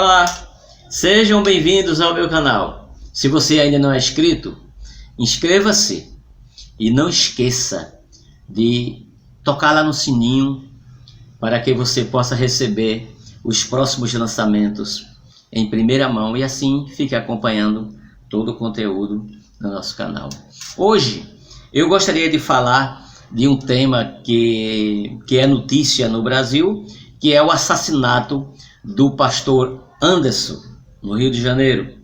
Olá, sejam bem-vindos ao meu canal. Se você ainda não é inscrito, inscreva-se e não esqueça de tocar lá no sininho para que você possa receber os próximos lançamentos em primeira mão e assim fique acompanhando todo o conteúdo do nosso canal. Hoje eu gostaria de falar de um tema que é notícia no Brasil, que é o assassinato do pastor Anderson, no Rio de Janeiro.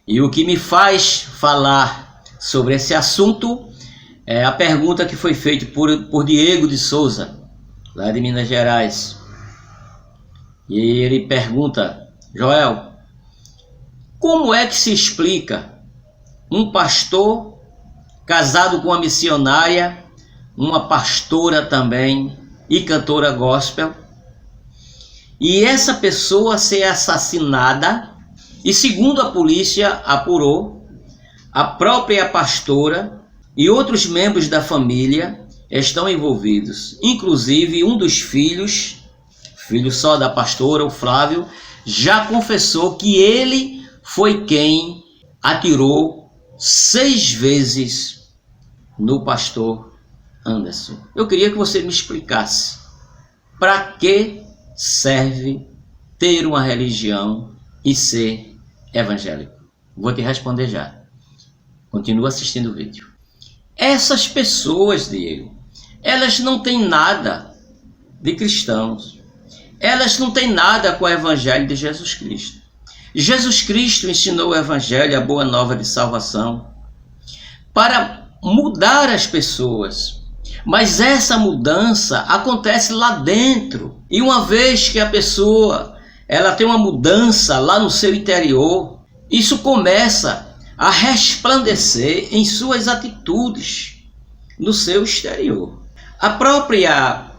E o que me faz falar sobre esse assunto é a pergunta que foi feita por Diego de Souza, lá de Minas Gerais. E ele pergunta: Joel, como é que se explica um pastor casado com uma missionária, uma pastora também e cantora gospel, e essa pessoa ser assassinada? E segundo a polícia apurou, a própria pastora e outros membros da família estão envolvidos. Inclusive um dos filhos, filho só da pastora, o Flávio, já confessou que ele foi quem atirou 6 vezes no pastor Anderson. Eu queria que você me explicasse para que serve ter uma religião e ser evangélico. Vou te responder já. Continua assistindo o vídeo. Essas pessoas, Diego, elas não têm nada de cristãos. Elas não têm nada com o evangelho de Jesus Cristo. Jesus Cristo ensinou o evangelho, a boa nova de salvação, para mudar as pessoas. Mas essa mudança acontece lá dentro. E uma vez que a pessoa ela tem uma mudança lá no seu interior, isso começa a resplandecer em suas atitudes, no seu exterior. A própria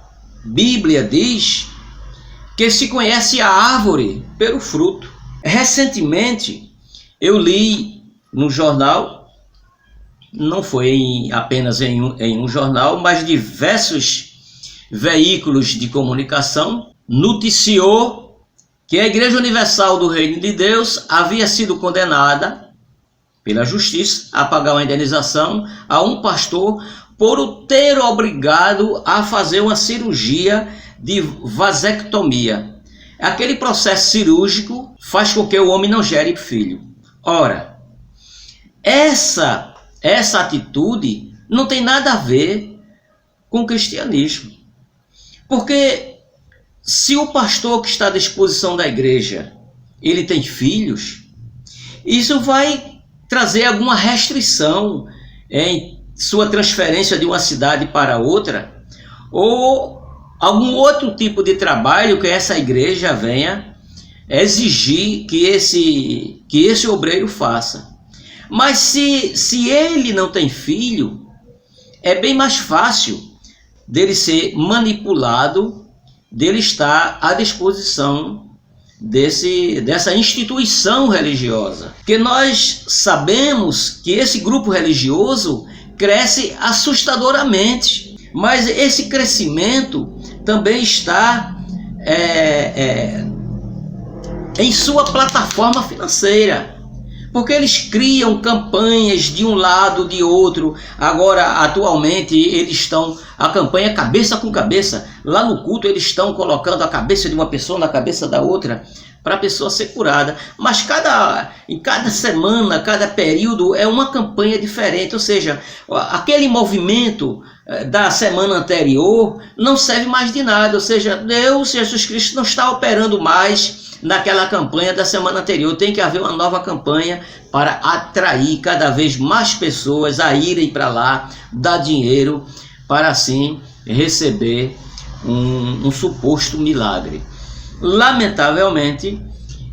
Bíblia diz que se conhece a árvore pelo fruto. Recentemente eu li no jornal, não foi apenas em um jornal, mas diversos veículos de comunicação, noticiou que a Igreja Universal do Reino de Deus havia sido condenada pela justiça a pagar uma indenização a um pastor por o ter obrigado a fazer uma cirurgia de vasectomia. Aquele processo cirúrgico faz com que o homem não gere filho. Ora, essa atitude não tem nada a ver com o cristianismo. Porque se o pastor que está à disposição da igreja, ele tem filhos, isso vai trazer alguma restrição em sua transferência de uma cidade para outra, ou algum outro tipo de trabalho que essa igreja venha exigir que esse obreiro faça. Mas se ele não tem filho, é bem mais fácil dele ser manipulado, dele estar à disposição dessa instituição religiosa. Porque nós sabemos que esse grupo religioso cresce assustadoramente, mas esse crescimento também está em sua plataforma financeira. Porque eles criam campanhas de um lado, de outro. Agora, atualmente, eles estão... A campanha cabeça com cabeça. Lá no culto, eles estão colocando a cabeça de uma pessoa na cabeça da outra para a pessoa ser curada. Mas em cada semana, cada período, é uma campanha diferente. Ou seja, aquele movimento da semana anterior não serve mais de nada. Ou seja, Deus, Jesus Cristo, não está operando mais naquela campanha da semana anterior. Tem que haver uma nova campanha para atrair cada vez mais pessoas a irem para lá, dar dinheiro, para assim receber um suposto milagre. Lamentavelmente,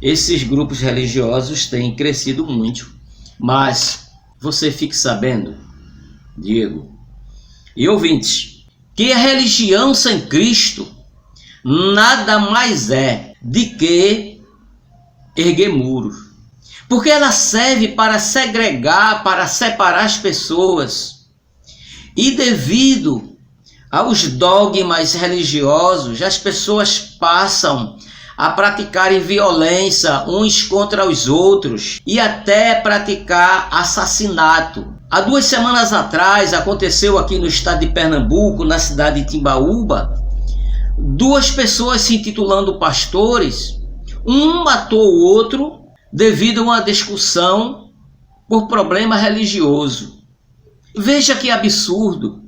esses grupos religiosos têm crescido muito, mas você fique sabendo, Diego e ouvintes, que a religião sem Cristo nada mais é de que erguer muros, porque ela serve para segregar, para separar as pessoas. E devido aos dogmas religiosos, as pessoas passam a praticarem violência uns contra os outros e até praticar assassinato. Há 2 semanas atrás aconteceu aqui no estado de Pernambuco, na cidade de Timbaúba, 2 pessoas se intitulando pastores, um matou o outro devido a uma discussão por problema religioso. Veja que absurdo.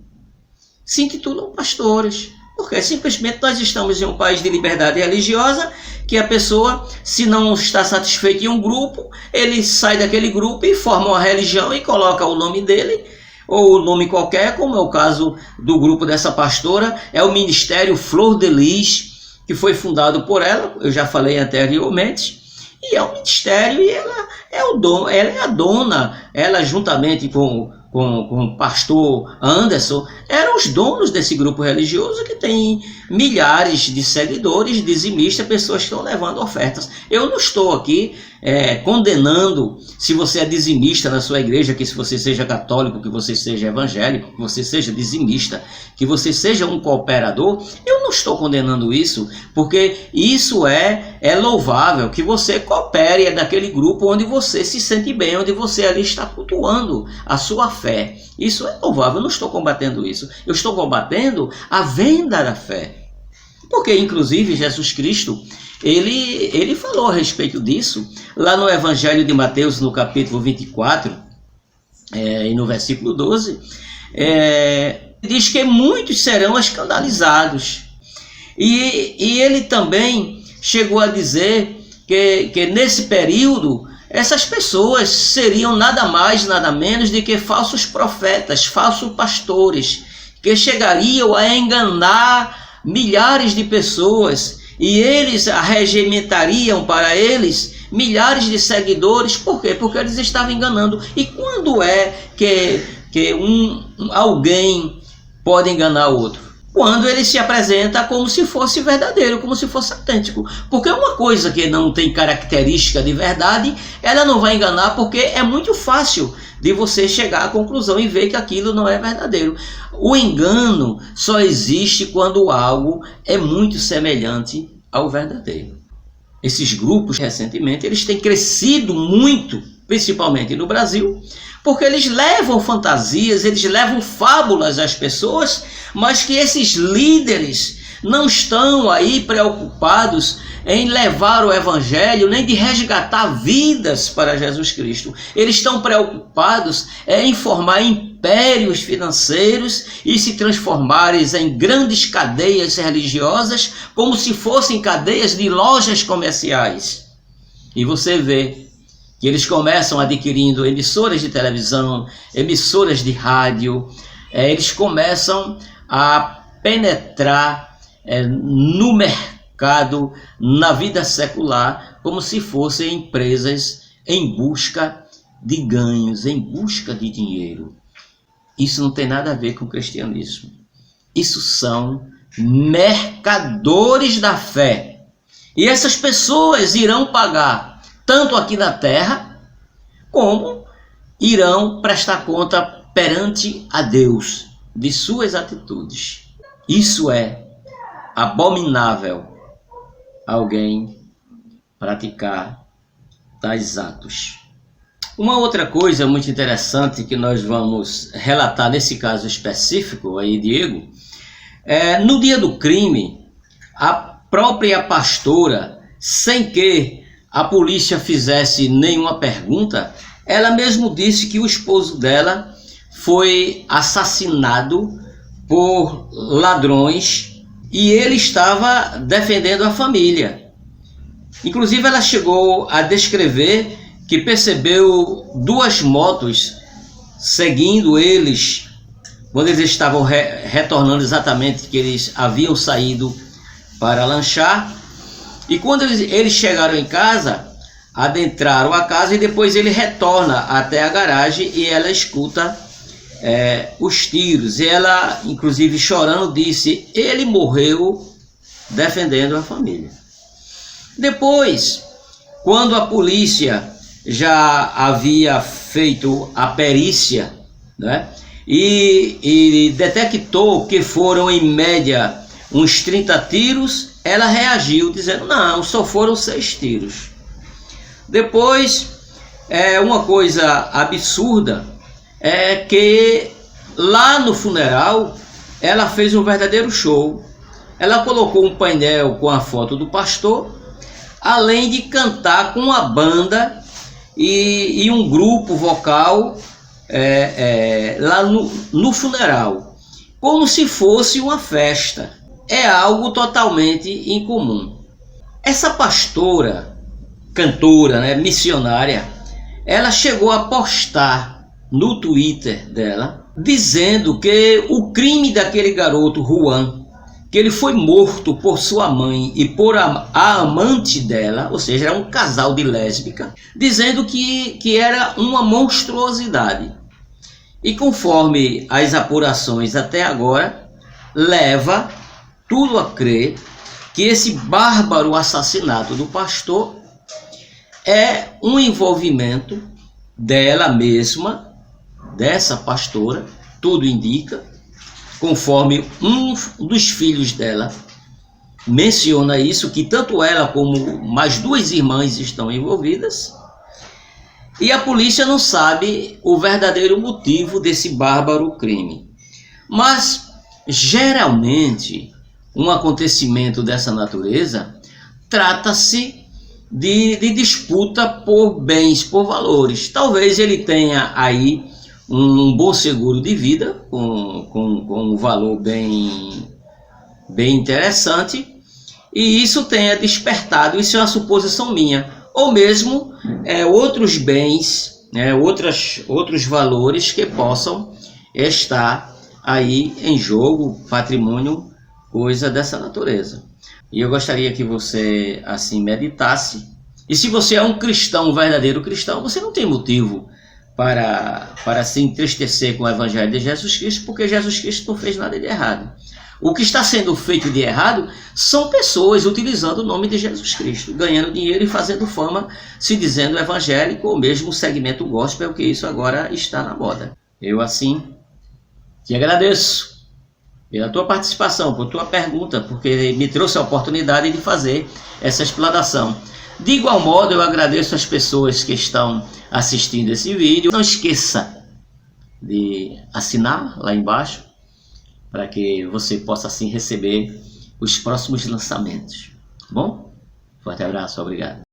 Se intitulam pastores, porque simplesmente nós estamos em um país de liberdade religiosa, que a pessoa, se não está satisfeita em um grupo, ele sai daquele grupo e forma uma religião e coloca o nome dele, ou o nome qualquer, como é o caso do grupo dessa pastora, é o Ministério Flor de Lis, que foi fundado por ela, eu já falei anteriormente, e é um ministério e ela é a dona, ela juntamente com o pastor Anderson, eram os donos desse grupo religioso que tem milhares de seguidores, dizimistas, pessoas que estão levando ofertas. Eu não estou aqui condenando se você é dizimista na sua igreja, que se você seja católico, que você seja evangélico, que você seja dizimista, que você seja um cooperador. Eu não estou condenando isso, porque isso é louvável, que você coopere daquele grupo onde você se sente bem, onde você ali está cultuando a sua fé. Isso é louvável, eu não estou combatendo isso. Eu estou combatendo a venda da fé. Porque, inclusive, Jesus Cristo, ele falou a respeito disso, lá no Evangelho de Mateus, no capítulo 24, e no versículo 12, diz que muitos serão escandalizados. E ele também chegou a dizer que nesse período, essas pessoas seriam nada mais, nada menos do que falsos profetas, falsos pastores, que chegariam a enganar milhares de pessoas, e eles arregimentariam para eles milhares de seguidores. Por quê? Porque eles estavam enganando. E quando é que alguém pode enganar o outro? Quando ele se apresenta como se fosse verdadeiro, como se fosse autêntico. Porque uma coisa que não tem característica de verdade, ela não vai enganar, porque é muito fácil de você chegar à conclusão e ver que aquilo não é verdadeiro. O engano só existe quando algo é muito semelhante ao verdadeiro. Esses grupos, recentemente, eles têm crescido muito, principalmente no Brasil, porque eles levam fantasias, eles levam fábulas às pessoas, mas que esses líderes não estão aí preocupados em levar o evangelho, nem de resgatar vidas para Jesus Cristo. Eles estão preocupados em formar impérios financeiros e se transformarem em grandes cadeias religiosas, como se fossem cadeias de lojas comerciais. E você vê que eles começam adquirindo emissoras de televisão, emissoras de rádio, eles começam a penetrar no mercado, na vida secular, como se fossem empresas em busca de ganhos, em busca de dinheiro. Isso não tem nada a ver com o cristianismo. Isso são mercadores da fé. E essas pessoas irão pagar tanto aqui na terra, como irão prestar conta perante a Deus de suas atitudes. Isso é abominável alguém praticar tais atos. Uma outra coisa muito interessante que nós vamos relatar nesse caso específico aí, Diego, no dia do crime, a própria pastora, sem que a polícia fizesse nenhuma pergunta, ela mesmo disse que o esposo dela foi assassinado por ladrões e ele estava defendendo a família. Inclusive ela chegou a descrever que percebeu 2 motos seguindo eles quando eles estavam retornando, exatamente que eles haviam saído para lanchar. E quando eles chegaram em casa, adentraram a casa e depois ele retorna até a garagem e ela escuta os tiros. E ela, inclusive chorando, disse: ele morreu defendendo a família. Depois, quando a polícia já havia feito a perícia, né, e detectou que foram em média uns 30 tiros, ela reagiu dizendo: não, só foram 6 tiros. Depois, uma coisa absurda é que lá no funeral ela fez um verdadeiro show. Ela colocou um painel com a foto do pastor, além de cantar com uma banda e um grupo vocal lá no funeral, como se fosse uma festa. É algo totalmente incomum. Essa pastora, cantora, né, missionária, ela chegou a postar no Twitter dela, dizendo que o crime daquele garoto, Juan, que ele foi morto por sua mãe e por a amante dela, ou seja, era um casal de lésbica, dizendo que era uma monstruosidade. E conforme as apurações até agora, leva tudo a crer que esse bárbaro assassinato do pastor é um envolvimento dela mesma, dessa pastora, tudo indica, conforme um dos filhos dela menciona isso, que tanto ela como mais 2 irmãs estão envolvidas, e a polícia não sabe o verdadeiro motivo desse bárbaro crime. Mas, geralmente, um acontecimento dessa natureza trata-se de disputa por bens, por valores. Talvez ele tenha aí um bom seguro de vida, com um valor bem interessante, e isso tenha despertado, isso é uma suposição minha, ou mesmo outros bens, outros valores que possam estar aí em jogo, patrimônio, coisa dessa natureza. E eu gostaria que você assim meditasse. E se você é um cristão, um verdadeiro cristão, você não tem motivo para se entristecer com o Evangelho de Jesus Cristo, porque Jesus Cristo não fez nada de errado. O que está sendo feito de errado são pessoas utilizando o nome de Jesus Cristo, ganhando dinheiro e fazendo fama, se dizendo evangélico ou mesmo segmento gospel, que isso agora está na moda. Eu assim te agradeço pela tua participação, por tua pergunta, porque me trouxe a oportunidade de fazer essa explanação. De igual modo, eu agradeço as pessoas que estão assistindo esse vídeo. Não esqueça de assinar lá embaixo, para que você possa assim receber os próximos lançamentos. Bom? Forte abraço, obrigado.